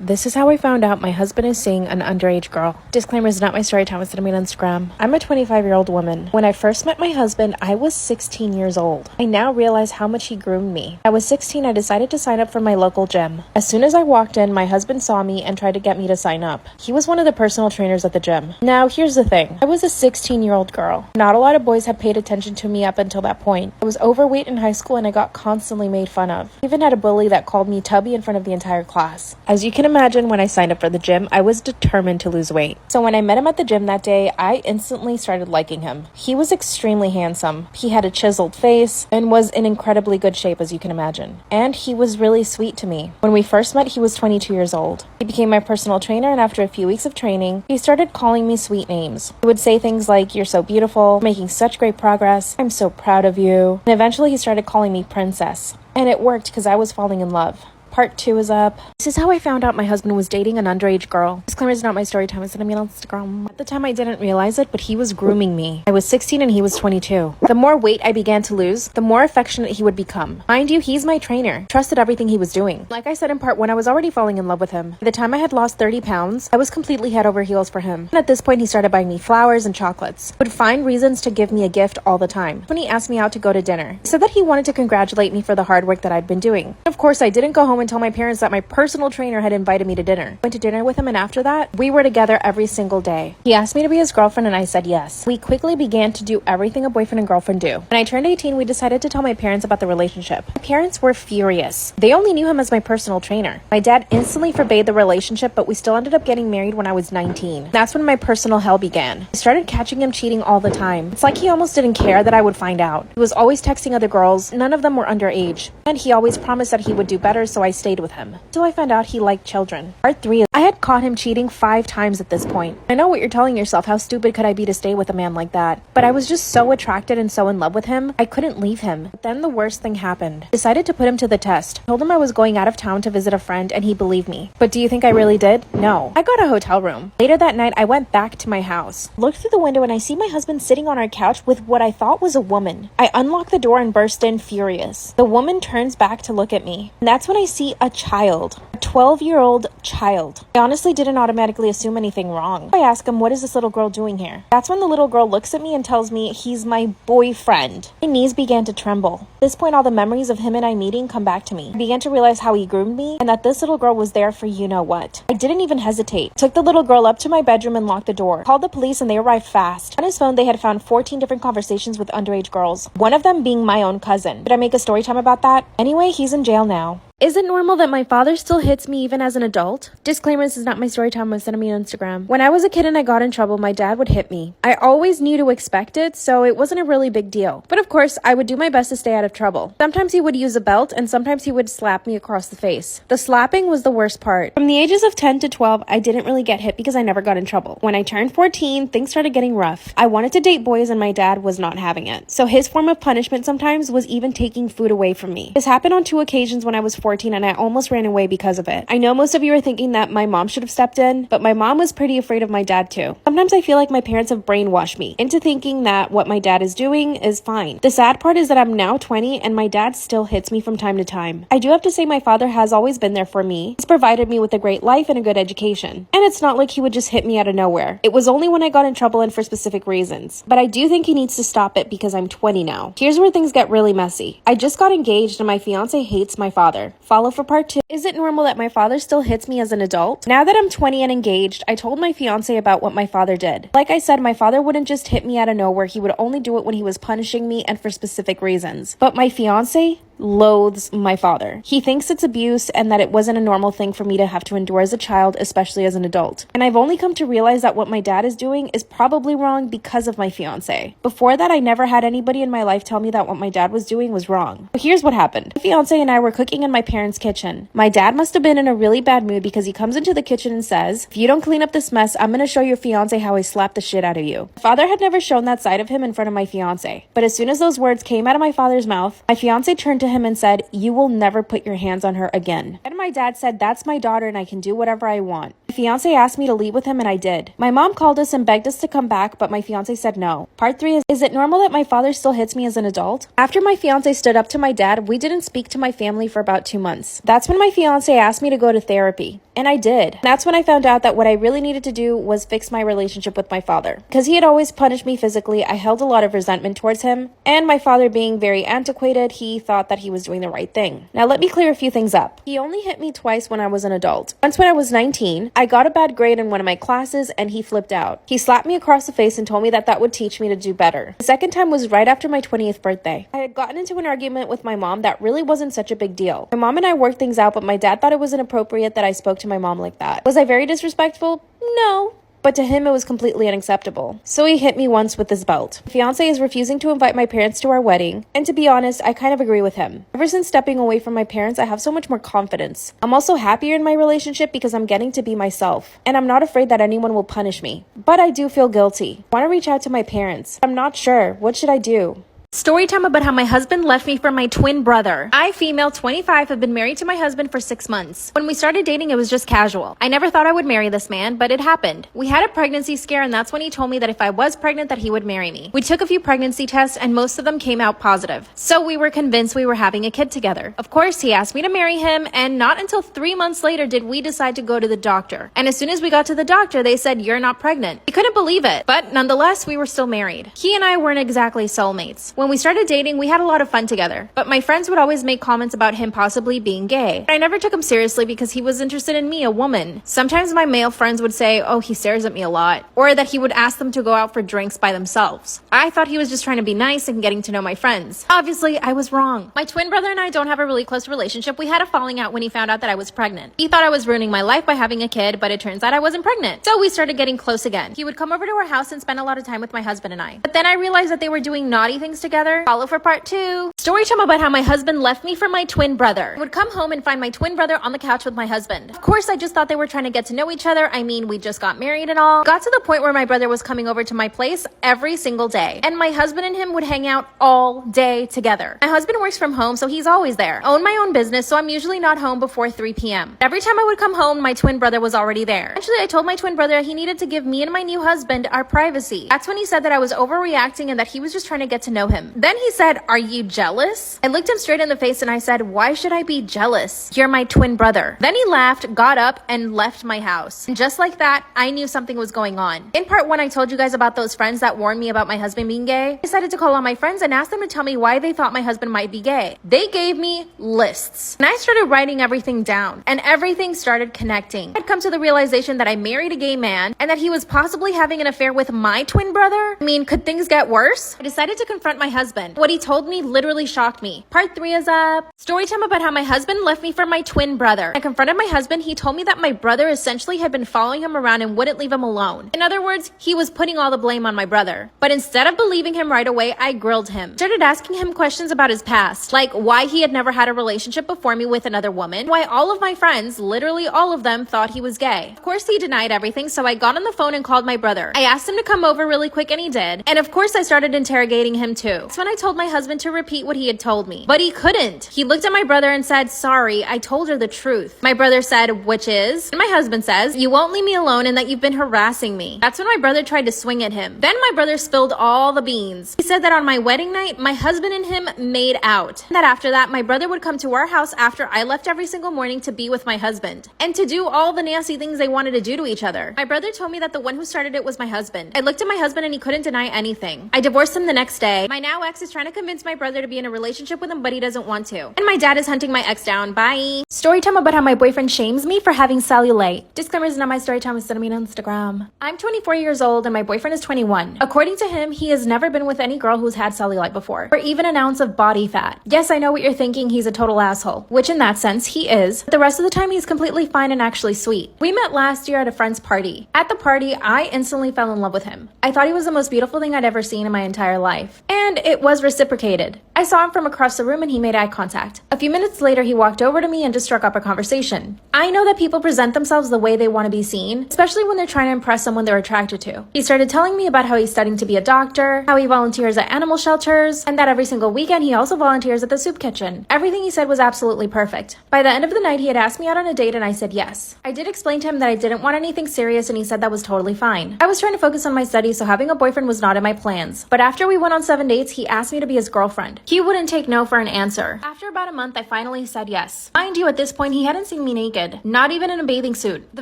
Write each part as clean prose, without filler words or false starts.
This is how I found out my husband is seeing an underage girl. Disclaimer is not my story time, it's me on Instagram. I'm a 25-year-old woman. When I first met my husband, I was 16 years old. I now realize how much he groomed me. I was 16, I decided to sign up for my local gym. As soon as I walked in, my husband saw me and tried to get me to sign up. He was one of the personal trainers at the gym. Now, here's the thing. I was a 16-year-old girl. Not a lot of boys had paid attention to me up until that point. I was overweight in high school and I got constantly made fun of. I even had a bully that called me tubby in front of the entire class. As you can imagine, when I signed up for the gym, I was determined to lose weight. So when I met him at the gym that day, I instantly started liking him. He was extremely handsome. He had a chiseled face and was in incredibly good shape, as you can imagine. And he was really sweet to me. When we first met, he was 22 years old. He became my personal trainer, and after a few weeks of training, he started calling me sweet names. He would say things like, "You're so beautiful, making such great progress, I'm so proud of you." And eventually he started calling me princess. And it worked because I was falling in love. Part 2 is up. This is how I found out my husband was dating an underage girl. Disclaimer is not my story time, it's me on Instagram. At the time I didn't realize it, but he was grooming me. I was 16 and he was 22. The more weight I began to lose, the more affectionate he would become. Mind you, he's my trainer. Trusted everything he was doing. Like I said in part 1, I was already falling in love with him. By the time I had lost 30 pounds, I was completely head over heels for him. And at this point he started buying me flowers and chocolates. He would find reasons to give me a gift all the time. When he asked me out to go to dinner, he said that he wanted to congratulate me for the hard work that I'd been doing. Of course, I didn't go home and tell my parents that my personal trainer had invited me to dinner. Went to dinner with him, and after that, we were together every single day. He asked me to be his girlfriend and I said yes. We quickly began to do everything a boyfriend and girlfriend do. When I turned 18, we decided to tell my parents about the relationship. My parents were furious. They only knew him as my personal trainer. My dad instantly forbade the relationship, but we still ended up getting married when I was 19. That's when my personal hell began. I started catching him cheating all the time. It's like he almost didn't care that I would find out. He was always texting other girls. None of them were underage. And he always promised that he would do better, so I stayed with him. Until I found out he liked children. Part 3 is I had caught him cheating 5 times at this point. I know what you're telling yourself, how stupid could I be to stay with a man like that? But I was just so attracted and so in love with him, I couldn't leave him. But then the worst thing happened. I decided to put him to the test. I told him I was going out of town to visit a friend and he believed me. But do you think I really did? No. I got a hotel room. Later that night, I went back to my house. Looked through the window and I see my husband sitting on our couch with what I thought was a woman. I unlocked the door and burst in furious. The woman turns back to look at me. And that's when I see a child. A 12-year-old child. I honestly didn't automatically assume anything wrong. I ask him, "What is this little girl doing here?" That's when the little girl looks at me and tells me he's my boyfriend. My knees began to tremble. At this point, all the memories of him and I meeting come back to me. I began to realize how he groomed me and that this little girl was there for you know what. I didn't even hesitate. Took the little girl up to my bedroom and locked the door. Called the police and they arrived fast. On his phone, they had found 14 different conversations with underage girls. One of them being my own cousin. Did I make a story time about that? Anyway, he's in jail now. Is it normal that my father still hits me even as an adult? Disclaimer, this is not my story time, send me on Instagram. When I was a kid and I got in trouble, my dad would hit me. I always knew to expect it, so it wasn't a really big deal. But of course, I would do my best to stay out of trouble. Sometimes he would use a belt and sometimes he would slap me across the face. The slapping was the worst part. From the ages of 10 to 12, I didn't really get hit because I never got in trouble. When I turned 14, things started getting rough. I wanted to date boys and my dad was not having it. So his form of punishment sometimes was even taking food away from me. This happened on 2 occasions when I was 14 and I almost ran away because of it. I know most of you are thinking that my mom should have stepped in, but my mom was pretty afraid of my dad too. Sometimes I feel like my parents have brainwashed me into thinking that what my dad is doing is fine. The sad part is that I'm now 20 and my dad still hits me from time to time. I do have to say my father has always been there for me. He's provided me with a great life and a good education. And it's not like he would just hit me out of nowhere. It was only when I got in trouble and for specific reasons. But I do think he needs to stop it because I'm 20 now. Here's where things get really messy. I just got engaged and my fiance hates my father. Follow for part 2. Is it normal that my father still hits me as an adult? Now that I'm 20 and engaged, I told my fiance about what my father did. Like I said, my father wouldn't just hit me out of nowhere. He would only do it when he was punishing me and for specific reasons. But my fiance loathes my father. He thinks it's abuse and that it wasn't a normal thing for me to have to endure as a child, especially as an adult. And I've only come to realize that what my dad is doing is probably wrong because of my fiance. Before that, I never had anybody in my life tell me that what my dad was doing was wrong. But here's what happened. My fiance and I were cooking in my parents' kitchen. My dad must have been in a really bad mood because he comes into the kitchen and says, "If you don't clean up this mess, I'm gonna show your fiance how I slap the shit out of you." My father had never shown that side of him in front of my fiance. But as soon as those words came out of my father's mouth, my fiance turned to him and said, "You will never put your hands on her again." And my dad said, "That's my daughter and I can do whatever I want." My fiance asked me to leave with him and I did. My mom called us and begged us to come back, but my fiance said no. Part 3 is it normal that my father still hits me as an adult? After my fiance stood up to my dad, we didn't speak to my family for about 2 months. That's when my fiance asked me to go to therapy. And I did. That's when I found out that what I really needed to do was fix my relationship with my father. Because he had always punished me physically, I held a lot of resentment towards him. And my father being very antiquated, he thought that he was doing the right thing. Now let me clear a few things up. He only hit me twice when I was an adult. Once when I was 19, I got a bad grade in one of my classes and he flipped out. He slapped me across the face and told me that that would teach me to do better. The second time was right after my 20th birthday. I had gotten into an argument with my mom that really wasn't such a big deal. My mom and I worked things out, but my dad thought it was inappropriate that I spoke to my mom like that. Was I very disrespectful? No. But to him, it was completely unacceptable. So he hit me once with his belt. My fiance is refusing to invite my parents to our wedding, and to be honest, I kind of agree with him. Ever since stepping away from my parents, I have so much more confidence. I'm also happier in my relationship because I'm getting to be myself, and I'm not afraid that anyone will punish me. But I do feel guilty. I want to reach out to my parents. I'm not sure. What should I do? Story time about how my husband left me for my twin brother. I, female, 25, have been married to my husband for 6 months. When we started dating, it was just casual. I never thought I would marry this man, but it happened. We had a pregnancy scare, and that's when he told me that if I was pregnant, that he would marry me. We took a few pregnancy tests, and most of them came out positive. So we were convinced we were having a kid together. Of course, he asked me to marry him, and not until 3 months later did we decide to go to the doctor. And as soon as we got to the doctor, they said, "You're not pregnant." We couldn't believe it, but nonetheless, we were still married. He and I weren't exactly soulmates. When we started dating, we had a lot of fun together, but my friends would always make comments about him possibly being gay. I never took him seriously because he was interested in me, a woman. Sometimes my male friends would say, "Oh, he stares at me a lot," or that he would ask them to go out for drinks by themselves. I thought he was just trying to be nice and getting to know my friends. Obviously, I was wrong. My twin brother and I don't have a really close relationship. We had a falling out when he found out that I was pregnant. He thought I was ruining my life by having a kid, but it turns out I wasn't pregnant. So we started getting close again. He would come over to our house and spend a lot of time with my husband and I. But then I realized that they were doing naughty things together. Follow for part 2. Story time about how my husband left me for my twin brother. I would come home and find my twin brother on the couch with my husband. Of course, I just thought they were trying to get to know each other. I mean, we just got married and all. Got to the point where my brother was coming over to my place every single day. And my husband and him would hang out all day together. My husband works from home, so he's always there. Own my own business, so I'm usually not home before 3 p.m. Every time I would come home, my twin brother was already there. Actually, I told my twin brother he needed to give me and my new husband our privacy. That's when he said that I was overreacting and that he was just trying to get to know him. Then he said, "Are you jealous?" I looked him straight in the face and I said, "Why should I be jealous? You're my twin brother." Then he laughed, got up, and left my house. And just like that, I knew something was going on. In part 1, I told you guys about those friends that warned me about my husband being gay. I decided to call on my friends and ask them to tell me why they thought my husband might be gay. They gave me lists. And I started writing everything down, and everything started connecting. I'd come to the realization that I married a gay man and that he was possibly having an affair with my twin brother. I mean, could things get worse? I decided to confront my husband. What he told me literally shocked me. Part 3 is up. Story time about how my husband left me for my twin brother. I confronted my husband. He told me that my brother essentially had been following him around and wouldn't leave him alone. In other words, he was putting all the blame on my brother. But instead of believing him right away, I grilled him. Started asking him questions about his past, like why he had never had a relationship before me with another woman, why all of my friends, literally all of them, thought he was gay. Of course, he denied everything, so I got on the phone and called my brother. I asked him to come over really quick, and he did. And of course, I started interrogating him too. That's when I told my husband to repeat what he had told me. But he couldn't. He looked at my brother and said, "Sorry, I told her the truth." My brother said, "Which is?" And my husband says, "You won't leave me alone and that you've been harassing me." That's when my brother tried to swing at him. Then my brother spilled all the beans. He said that on my wedding night, my husband and him made out. And that after that, my brother would come to our house after I left every single morning to be with my husband and to do all the nasty things they wanted to do to each other. My brother told me that the one who started it was my husband. I looked at my husband and he couldn't deny anything. I divorced him the next day. My now ex is trying to convince my brother to be in a relationship with him, but he doesn't want to. And my dad is hunting my ex down. Bye. Story time about how my boyfriend shames me for having cellulite. Disclaimer is not my story time, it's sending me on Instagram. I'm 24 years old and my boyfriend is 21. According to him, he has never been with any girl who's had cellulite before, or even an ounce of body fat. Yes, I know what you're thinking, he's a total asshole, which in that sense, he is. But the rest of the time, he's completely fine and actually sweet. We met last year at a friend's party. At the party, I instantly fell in love with him. I thought he was the most beautiful thing I'd ever seen in my entire life. And it was reciprocated. I saw him from across the room and he made eye contact. A few minutes later, he walked over to me and just struck up a conversation. I know that people present themselves the way they want to be seen, especially when they're trying to impress someone they're attracted to. He started telling me about how he's studying to be a doctor, how he volunteers at animal shelters, and that every single weekend he also volunteers at the soup kitchen. Everything he said was absolutely perfect. By the end of the night, he had asked me out on a date and I said yes. I did explain to him that I didn't want anything serious and he said that was totally fine. I was trying to focus on my studies, so having a boyfriend was not in my plans. But after we went on 7 dates, dates, he asked me to be his girlfriend. He wouldn't take no for an answer. After about a month, I finally said yes. Mind you, at this point, he hadn't seen me naked, not even in a bathing suit. The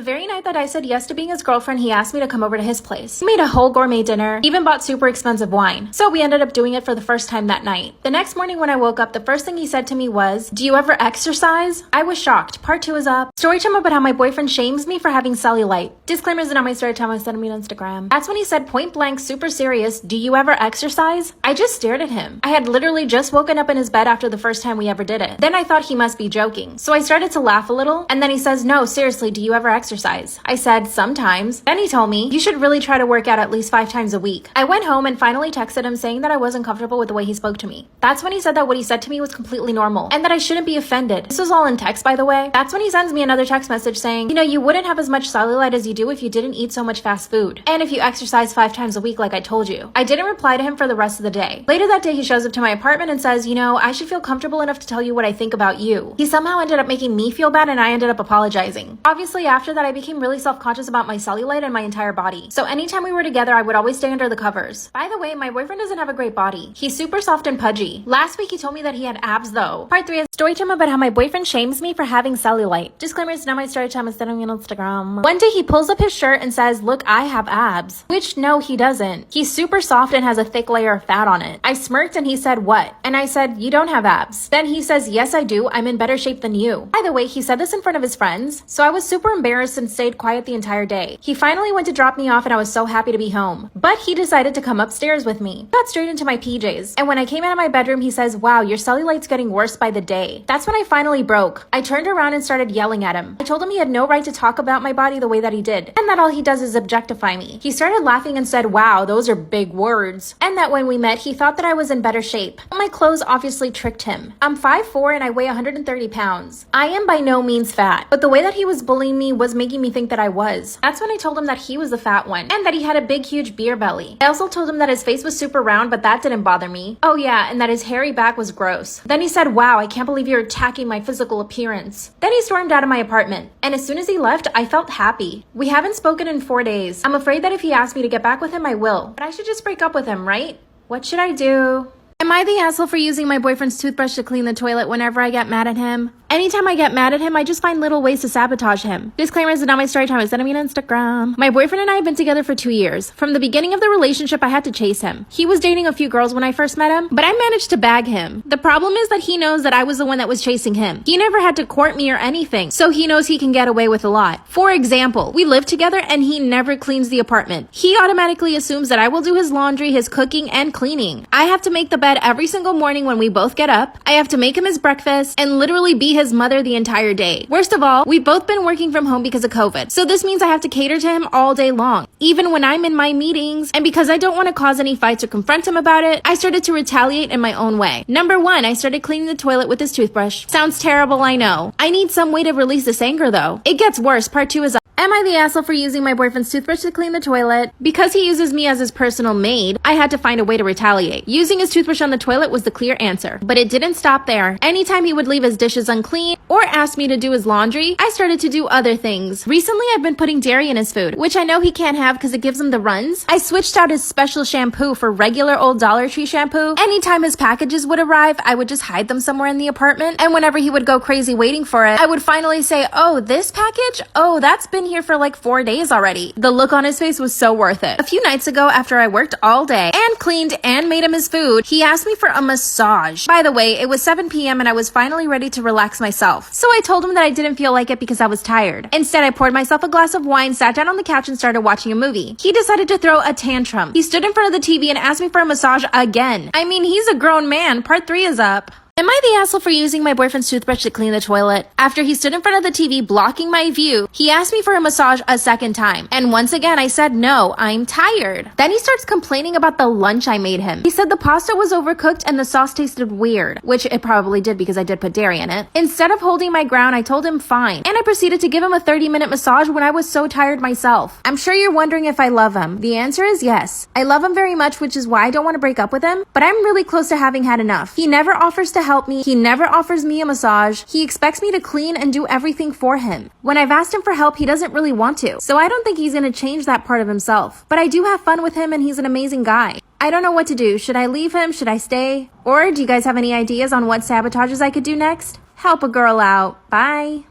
very night that I said yes to being his girlfriend, he asked me to come over to his place. He made a whole gourmet dinner, even bought super expensive wine. So we ended up doing it for the first time that night. The next morning when I woke up, the first thing he said to me was, "Do you ever exercise?" I was shocked. Part 2 is up. Story time about how my boyfriend shames me for having cellulite. Disclaimers are not my story time. I sent me on Instagram. That's when he said point blank, super serious, "Do you ever exercise?" I just stared at him. I had literally just woken up in his bed after the first time we ever did it. Then I thought he must be joking. So I started to laugh a little, and then he says, "No, seriously, do you ever exercise?" I said, "Sometimes." Then he told me, "You should really try to work out at least 5 times a week." I went home and finally texted him saying that I wasn't comfortable with the way he spoke to me. That's when he said that what he said to me was completely normal, and that I shouldn't be offended. This was all in text, by the way. That's when he sends me another text message saying, "You know, you wouldn't have as much cellulite as you do if you didn't eat so much fast food. And if you exercise 5 times a week like I told you." I didn't reply to him for the rest of the day. Later that day, he shows up to my apartment and says, "You know, I should feel comfortable enough to tell you what I think about you." He somehow ended up making me feel bad, and I ended up apologizing. Obviously, after that, I became really self-conscious about my cellulite and my entire body. So anytime we were together, I would always stay under the covers. By the way, my boyfriend doesn't have a great body. He's super soft and pudgy. Last week, he told me that he had abs though. Part 3 is story time about how my boyfriend shames me for having cellulite. Disclaimer, it's not my story time. It's sent me on Instagram. One day, he pulls up his shirt and says, "Look, I have abs." Which, no, he doesn't. He's super soft and has a thick layer of fat on it. I smirked and he said, "What?" And I said, "You don't have abs." Then he says, "Yes, I do. I'm in better shape than you." By the way, he said this in front of his friends, so I was super embarrassed and stayed quiet the entire day. He finally went to drop me off and I was so happy to be home. But he decided to come upstairs with me. Got straight into my PJs. And when I came out of my bedroom, he says, "Wow, your cellulite's getting worse by the day." That's when I finally broke. I turned around and started yelling at him. I told him he had no right to talk about my body the way that he did, and that all he does is objectify me. He started laughing and said, "Wow, those are big words." And that when we met, he thought that I was in better shape. My clothes obviously tricked him. I'm 5'4" and I weigh 130 pounds. I am by no means fat, but the way that he was bullying me was making me think that I was. That's when I told him that he was the fat one, and that he had a big, huge beer belly. I also told him that his face was super round, but that didn't bother me. Oh yeah, and that his hairy back was gross. Then he said, "Wow, I can't believe you're attacking my physical appearance." Then he stormed out of my apartment, and as soon as he left, I felt happy. We haven't spoken in 4 days. I'm afraid that if he asks me to get back with him, I will. But I should just break up with him, right? What should I do? Am I the asshole for using my boyfriend's toothbrush to clean the toilet whenever I get mad at him? Anytime I get mad at him, I just find little ways to sabotage him. Disclaimer, is not my story time. I sent me on Instagram. My boyfriend and I have been together for 2 years. From the beginning of the relationship, I had to chase him. He was dating a few girls when I first met him, but I managed to bag him. The problem is that he knows that I was the one that was chasing him. He never had to court me or anything, so he knows he can get away with a lot. For example, we live together and he never cleans the apartment. He automatically assumes that I will do his laundry, his cooking, and cleaning. I have to make the bed every single morning when we both get up. I have to make him his breakfast and literally be his mother the entire day. Worst of all, we've both been working from home because of COVID, so this means I have to cater to him all day long, even when I'm in my meetings. And because I don't want to cause any fights or confront him about it, I started to retaliate in my own way. Number 1, I started cleaning the toilet with his toothbrush. Sounds terrible, I know. I need some way to release this anger though. It gets worse. Part 2 is up. Am I the asshole for using my boyfriend's toothbrush to clean the toilet? Because he uses me as his personal maid, I had to find a way to retaliate. Using his toothbrush on the toilet was the clear answer. But it didn't stop there. Anytime he would leave his dishes unclean or ask me to do his laundry, I started to do other things. Recently, I've been putting dairy in his food, which I know he can't have because it gives him the runs. I switched out his special shampoo for regular old Dollar Tree shampoo. Anytime his packages would arrive, I would just hide them somewhere in the apartment. And whenever he would go crazy waiting for it, I would finally say, "Oh, this package? Oh, that's been here for like 4 days already." The look on his face was so worth it. A few nights ago, after I worked all day and cleaned and made him his food, he asked me for a massage. By the way, it was 7 p.m. and I was finally ready to relax myself. So I told him that I didn't feel like it because I was tired. Instead, I poured myself a glass of wine, sat down on the couch and started watching a movie. He decided to throw a tantrum. He stood in front of the TV and asked me for a massage again. I mean, he's a grown man. Part 3 is up. Am I the asshole for using my boyfriend's toothbrush to clean the toilet? After he stood in front of the TV blocking my view, he asked me for a massage a second time. And once again, I said, "No, I'm tired." Then he starts complaining about the lunch I made him. He said the pasta was overcooked and the sauce tasted weird, which it probably did because I did put dairy in it. Instead of holding my ground, I told him fine. And I proceeded to give him a 30-minute massage when I was so tired myself. I'm sure you're wondering if I love him. The answer is yes. I love him very much, which is why I don't want to break up with him, but I'm really close to having had enough. He never offers to help me. He never offers me a massage. He expects me to clean and do everything for him. When I've asked him for help, he doesn't really want to. So I don't think he's going to change that part of himself. But I do have fun with him and he's an amazing guy. I don't know what to do. Should I leave him? Should I stay? Or do you guys have any ideas on what sabotages I could do next? Help a girl out. Bye.